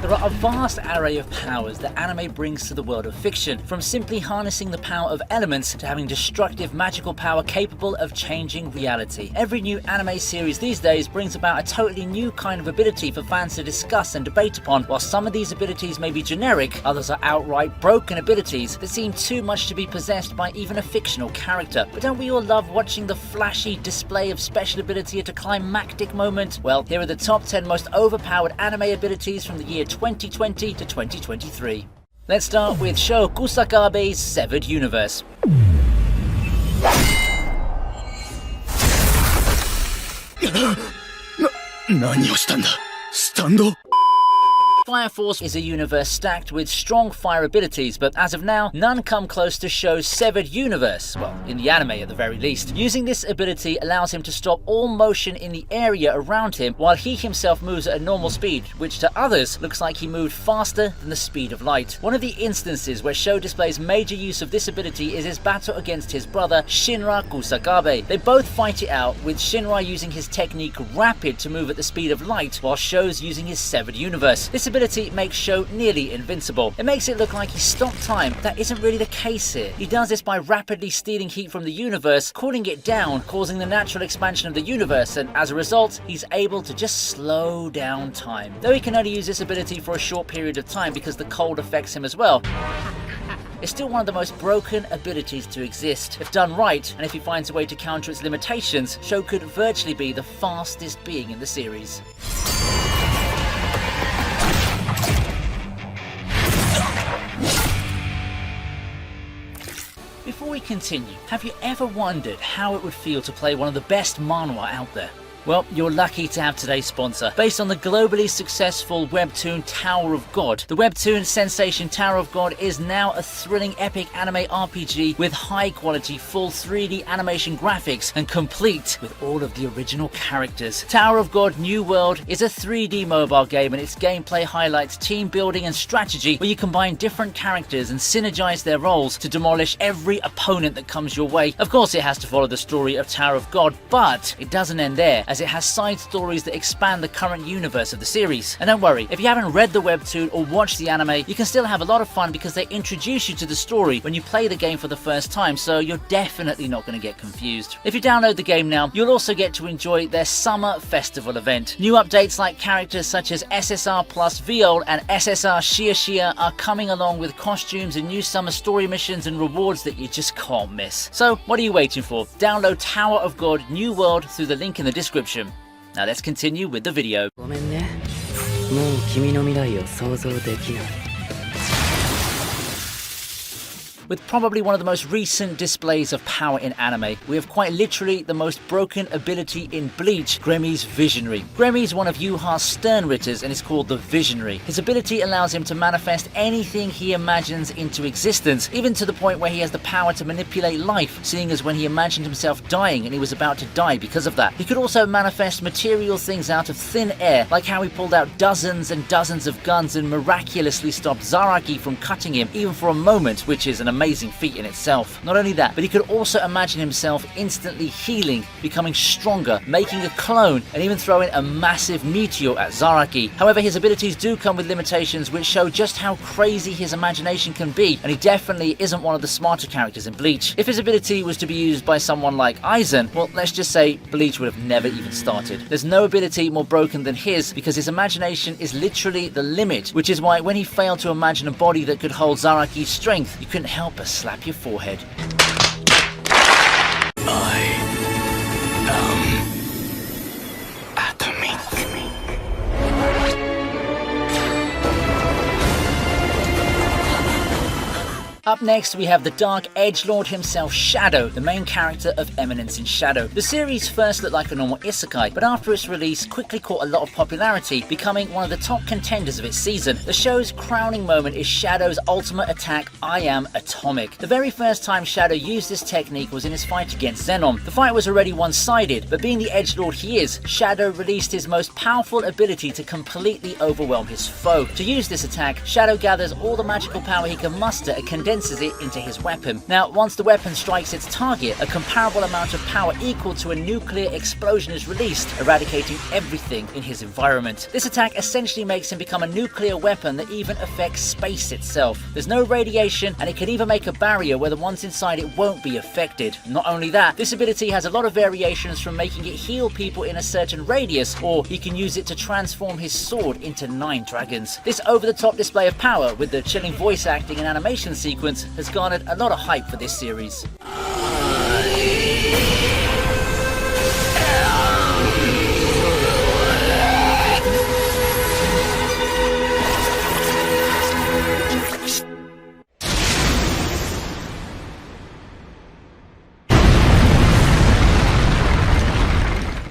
There are a vast array of powers that anime brings to the world of fiction, from simply harnessing the power of elements to having destructive magical power capable of changing reality. Every new anime series these days brings about a totally new kind of ability for fans to discuss and debate upon. While some of these abilities may be generic, others are outright broken abilities that seem too much to be possessed by even a fictional character. But don't we all love watching the flashy display of special ability at a climactic moment? Well, here are the top 10 most overpowered anime abilities from the year 2020 to 2023. Let's start with Sho Kusakabe's Severed Universe. Fire Force is a universe stacked with strong fire abilities, but as of now, none come close to Sho's Severed Universe, well, in the anime at the very least. Using this ability allows him to stop all motion in the area around him while he himself moves at a normal speed, which to others looks like he moved faster than the speed of light. One of the instances where Sho displays major use of this ability is his battle against his brother Shinra Kusakabe. They both fight it out, with Shinra using his technique Rapid to move at the speed of light, while Sho's using his Severed Universe. This ability makes Sho nearly invincible. It makes it look like he stopped time, but that isn't really the case here. He does this by rapidly stealing heat from the universe, cooling it down, causing the natural expansion of the universe, and as a result, he's able to just slow down time. Though he can only use this ability for a short period of time because the cold affects him as well, it's still one of the most broken abilities to exist. If done right, and if he finds a way to counter its limitations, Sho could virtually be the fastest being in the series. Before we continue, have you ever wondered how it would feel to play one of the best manhwa out there? Well, you're lucky to have today's sponsor. Based on the globally successful webtoon Tower of God, the webtoon sensation Tower of God is now a thrilling epic anime RPG with high quality full 3D animation graphics and complete with all of the original characters. Tower of God New World is a 3D mobile game, and its gameplay highlights team building and strategy, where you combine different characters and synergize their roles to demolish every opponent that comes your way. Of course, it has to follow the story of Tower of God, but it doesn't end there, as it has side stories that expand the current universe of the series. And don't worry, if you haven't read the webtoon or watched the anime, you can still have a lot of fun because they introduce you to the story when you play the game for the first time, so you're definitely not going to get confused. If you download the game now, you'll also get to enjoy their summer festival event. New updates like characters such as SSR plus Viol and SSR Shia Shia are coming along with costumes and new summer story missions and rewards that you just can't miss. So what are you waiting for? Download Tower of God New World through the link in the description. Now let's continue with the video. With probably one of the most recent displays of power in anime, we have quite literally the most broken ability in Bleach, Gremmy's Visionary. Gremmy is one of Yuha's Sternritters and is called the Visionary. His ability allows him to manifest anything he imagines into existence, even to the point where he has the power to manipulate life, seeing as when he imagined himself dying and he was about to die because of that. He could also manifest material things out of thin air, like how he pulled out dozens and dozens of guns and miraculously stopped Zaraki from cutting him, even for a moment, which is an amazing feat in itself. Not only that, but he could also imagine himself instantly healing, becoming stronger, making a clone, and even throwing a massive meteor at Zaraki. However, his abilities do come with limitations which show just how crazy his imagination can be, and he definitely isn't one of the smarter characters in Bleach. If his ability was to be used by someone like Aizen, well, let's just say Bleach would have never even started. There's no ability more broken than his, because his imagination is literally the limit, which is why when he failed to imagine a body that could hold Zaraki's strength, you couldn't help but slap your forehead. I am atomic. Up next, we have the Dark Edgelord himself, Shadow, the main character of Eminence in Shadow. The series first looked like a normal isekai, but after its release quickly caught a lot of popularity, becoming one of the top contenders of its season. The show's crowning moment is Shadow's ultimate attack, I Am Atomic. The very first time Shadow used this technique was in his fight against Zenon. The fight was already one-sided, but being the edgelord he is, Shadow released his most powerful ability to completely overwhelm his foe. To use this attack, Shadow gathers all the magical power he can muster and condenses condenses it into his weapon. Now, once the weapon strikes its target, a comparable amount of power equal to a nuclear explosion is released, eradicating everything in his environment. This attack essentially makes him become a nuclear weapon that even affects space itself. There's no radiation, and it can even make a barrier where the ones inside it won't be affected. Not only that, this ability has a lot of variations, from making it heal people in a certain radius, or he can use it to transform his sword into 9 dragons. This over-the-top display of power, with the chilling voice acting and animation sequence, has garnered a lot of hype for this series.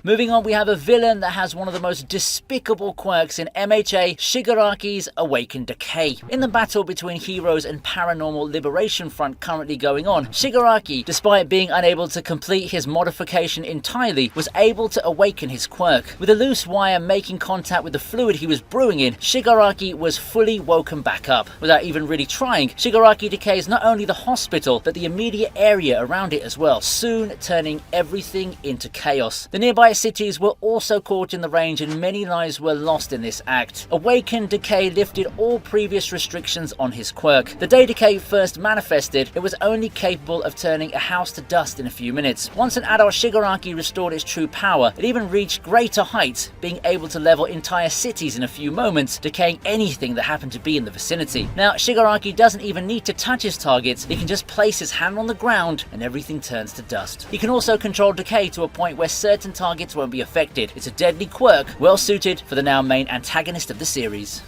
Moving on, we have a villain that has one of the most despicable quirks in MHA, Shigaraki's Awakened Decay. In the battle between Heroes and Paranormal Liberation Front currently going on, Shigaraki, despite being unable to complete his modification entirely, was able to awaken his quirk. With a loose wire making contact with the fluid he was brewing in, Shigaraki was fully woken back up. Without even really trying, Shigaraki decays not only the hospital, but the immediate area around it as well, soon turning everything into chaos. The nearby cities were also caught in the range, and many lives were lost in this act. Awakened Decay lifted all previous restrictions on his quirk. The day Decay first manifested, it was only capable of turning a house to dust in a few minutes. Once an adult Shigaraki restored its true power, it even reached greater heights, being able to level entire cities in a few moments, decaying anything that happened to be in the vicinity. Now, Shigaraki doesn't even need to touch his targets, he can just place his hand on the ground and everything turns to dust. He can also control decay to a point where certain targets won't be affected. It's a deadly quirk, well suited for the now main antagonist of the series.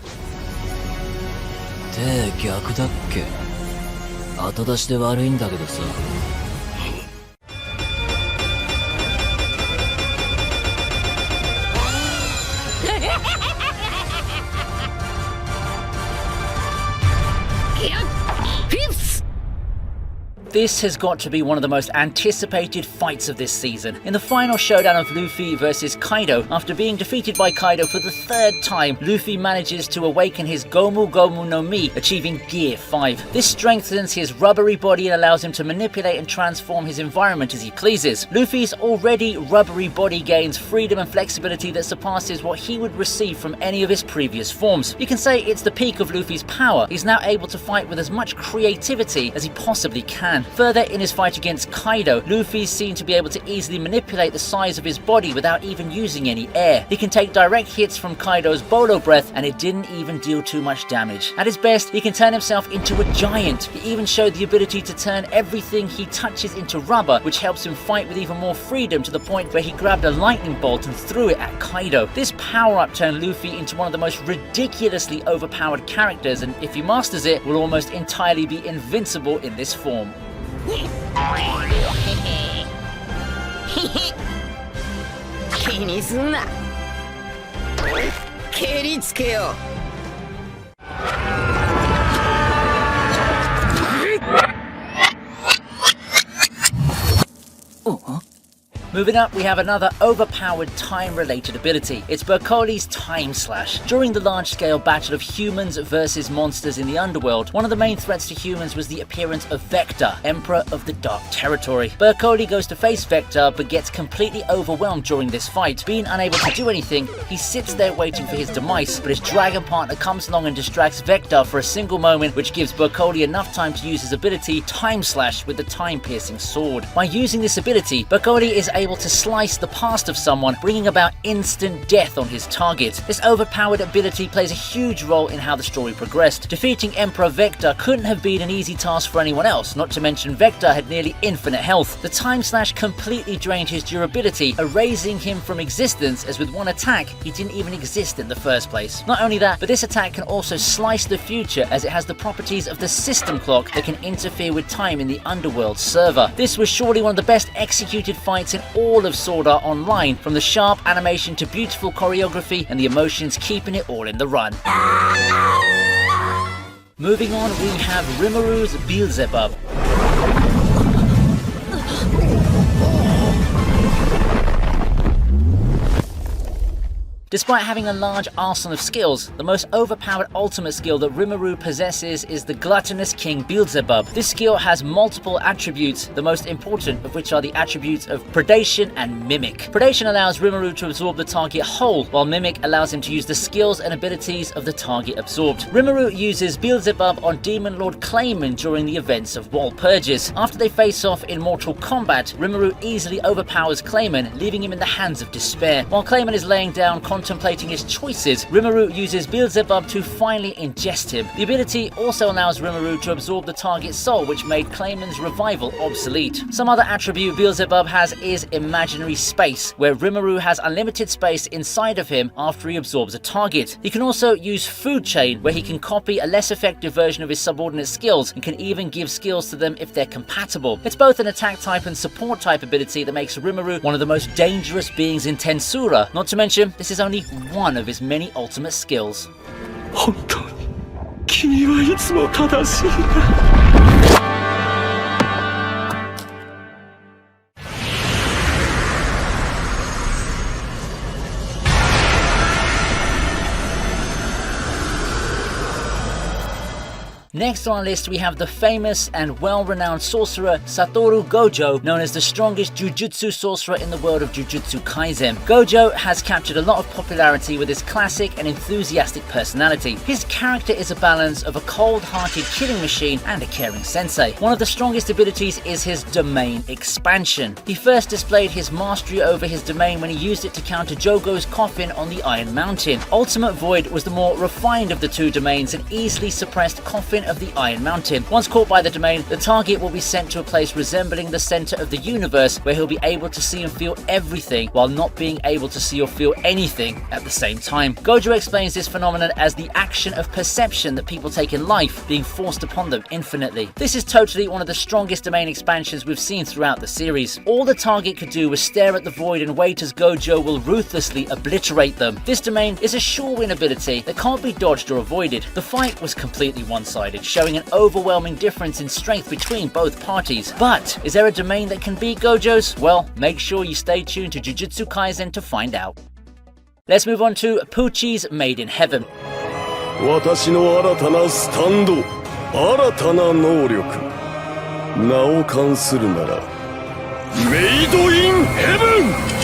手逆だっけ？後出しで悪いんだけどさ。This has got to be one of the most anticipated fights of this season. In the final showdown of Luffy versus Kaido, after being defeated by Kaido for the 3rd time, Luffy manages to awaken his Gomu Gomu no Mi, achieving Gear 5. This strengthens his rubbery body and allows him to manipulate and transform his environment as he pleases. Luffy's already rubbery body gains freedom and flexibility that surpasses what he would receive from any of his previous forms. You can say it's the peak of Luffy's power. He's now able to fight with as much creativity as he possibly can. Further, in his fight against Kaido, Luffy's seen to be able to easily manipulate the size of his body without even using any air. He can take direct hits from Kaido's Bolo Breath and it didn't even deal too much damage. At his best, he can turn himself into a giant. He even showed the ability to turn everything he touches into rubber, which helps him fight with even more freedom, to the point where he grabbed a lightning bolt and threw it at Kaido. This power-up turned Luffy into one of the most ridiculously overpowered characters, and if he masters it, will almost entirely be invincible in this form. 気にすんな。蹴りつけよ。Moving up, we have another overpowered time-related ability. It's Berkoli's Time Slash. During the large-scale battle of humans versus monsters in the underworld, one of the main threats to humans was the appearance of Vector, Emperor of the Dark Territory. Berkoli goes to face Vector, but gets completely overwhelmed during this fight. Being unable to do anything, he sits there waiting for his demise, but his dragon partner comes along and distracts Vector for a single moment, which gives Berkoli enough time to use his ability, Time Slash, with the time-piercing sword. By using this ability, Berkoli is able to slice the past of someone, bringing about instant death on his target. This overpowered ability plays a huge role in how the story progressed. Defeating Emperor Vector couldn't have been an easy task for anyone else, not to mention Vector had nearly infinite health. The Time Slash completely drained his durability, erasing him from existence, as with one attack, he didn't even exist in the first place. Not only that, but this attack can also slice the future, as it has the properties of the system clock that can interfere with time in the Underworld server. This was surely one of the best executed fights in all of Sword Art Online, from the sharp animation to beautiful choreography and the emotions keeping it all in the run. Moving on, we have Rimuru Beelzebub. Despite having a large arsenal of skills, the most overpowered ultimate skill that Rimuru possesses is the Gluttonous King Beelzebub. This skill has multiple attributes, the most important of which are the attributes of Predation and Mimic. Predation allows Rimuru to absorb the target whole, while Mimic allows him to use the skills and abilities of the target absorbed. Rimuru uses Beelzebub on Demon Lord Clayman during the events of Walpurgis. After they face off in mortal combat, Rimuru easily overpowers Clayman, leaving him in the hands of despair. While Clayman is laying down contemplating his choices, Rimuru uses Beelzebub to finally ingest him. The ability also allows Rimuru to absorb the target's soul, which made Clayman's revival obsolete. Some other attribute Beelzebub has is Imaginary Space, where Rimuru has unlimited space inside of him after he absorbs a target. He can also use Food Chain, where he can copy a less effective version of his subordinate skills and can even give skills to them if they're compatible. It's both an attack type and support type ability that makes Rimuru one of the most dangerous beings in Tensura. Not to mention, this is only one of his many ultimate skills. 本当に君はいつも正しいな。 Next on our list we have the famous and well-renowned sorcerer Satoru Gojo, known as the strongest Jujutsu sorcerer in the world of Jujutsu Kaisen. Gojo has captured a lot of popularity with his classic and enthusiastic personality. His character is a balance of a cold-hearted killing machine and a caring sensei. One of the strongest abilities is his domain expansion. He first displayed his mastery over his domain when he used it to counter Jogo's coffin on the Iron Mountain. Ultimate Void was the more refined of the two domains and easily suppressed coffin of the Iron Mountain. Once caught by the domain, the target will be sent to a place resembling the center of the universe, where he'll be able to see and feel everything while not being able to see or feel anything at the same time. Gojo explains this phenomenon as the action of perception that people take in life being forced upon them infinitely. This is totally one of the strongest domain expansions we've seen throughout the series. All the target could do was stare at the void and wait as Gojo will ruthlessly obliterate them. This domain is a sure win ability that can't be dodged or avoided. The fight was completely one-sided, showing an overwhelming difference in strength between both parties. But is there a domain that can beat Gojo's? Well, make sure you stay tuned to Jujutsu Kaisen to find out. Let's move on to Pucci's Made in Heaven. 私の新たなスタンド、新たな能力。名を冠するなら、メイドインヘブン!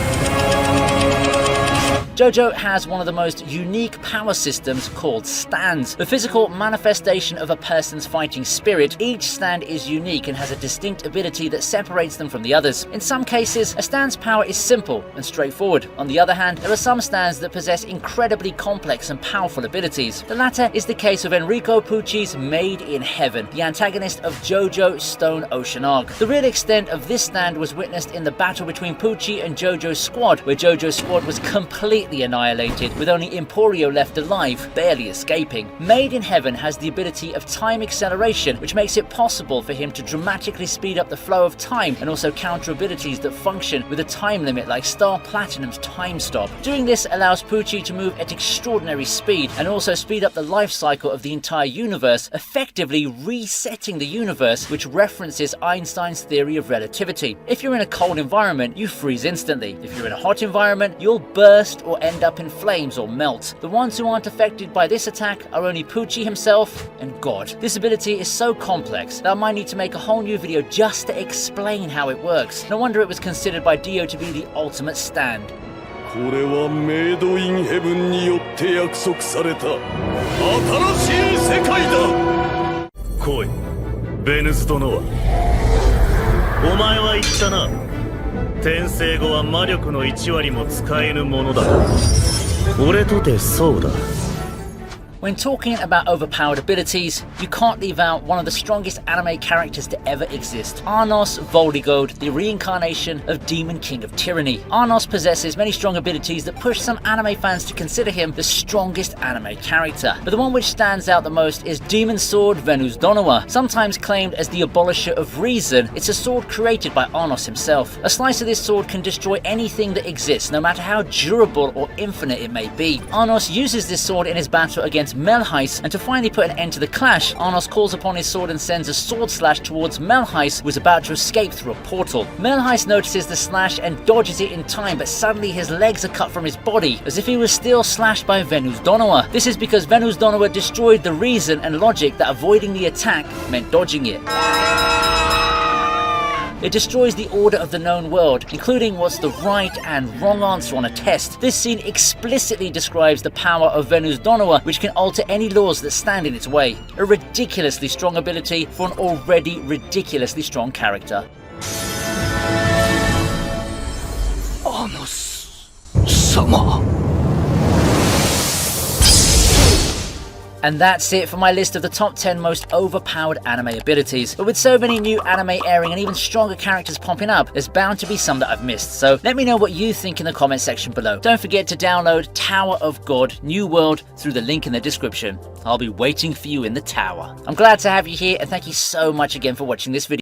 Jojo has one of the most unique power systems called stands. The physical manifestation of a person's fighting spirit, each stand is unique and has a distinct ability that separates them from the others. In some cases, a stand's power is simple and straightforward. On the other hand, there are some stands that possess incredibly complex and powerful abilities. The latter is the case of Enrico Pucci's Made in Heaven, the antagonist of Jojo Stone Ocean Arc. The real extent of this stand was witnessed in the battle between Pucci and Jojo's squad, where Jojo's squad was completely annihilated, with only Emporio left alive, barely escaping. Made in Heaven has the ability of time acceleration, which makes it possible for him to dramatically speed up the flow of time and also counter abilities that function with a time limit like Star Platinum's Time Stop. Doing this allows Pucci to move at extraordinary speed and also speed up the life cycle of the entire universe, effectively resetting the universe, which references Einstein's theory of relativity. If you're in a cold environment, you freeze instantly. If you're in a hot environment, you'll burst or end up in flames or melt. The ones who aren't affected by this attack are only Pucci himself and God. This ability is so complex that I might need to make a whole new video just to explain how it works. No wonder it was considered by Dio to be the ultimate stand. これはメイドインヘブンによって約束された新しい世界だ。来い、ベヌス殿は。お前は言ったな。転生後は魔力の1割も使えぬものだ。俺とてそうだ。 When talking about overpowered abilities, you can't leave out one of the strongest anime characters to ever exist, Arnos Voldigode, the reincarnation of Demon King of Tyranny. Arnos possesses many strong abilities that push some anime fans to consider him the strongest anime character. But the one which stands out the most is Demon Sword Venus Donowa. Sometimes claimed as the abolisher of reason, it's a sword created by Arnos himself. A slice of this sword can destroy anything that exists, no matter how durable or infinite it may be. Arnos uses this sword in his battle against against Melheis, and to finally put an end to the clash, Arnos calls upon his sword and sends a sword slash towards Melheis, who is about to escape through a portal. Melheis notices the slash and dodges it in time, but suddenly his legs are cut from his body, as if he was still slashed by Venus Donoa. This is because Venus Donoa destroyed the reason and logic that avoiding the attack meant dodging it. It destroys the order of the known world, including what's the right and wrong answer on a test. This scene explicitly describes the power of Venus Donoa, which can alter any laws that stand in its way. A ridiculously strong ability for an already ridiculously strong character. And that's it for my list of the top 10 most overpowered anime abilities. But with so many new anime airing and even stronger characters popping up, there's bound to be some that I've missed. So let me know what you think in the comment section below. Don't forget to download Tower of God New World through the link in the description. I'll be waiting for you in the tower. I'm glad to have you here, and thank you so much again for watching this video.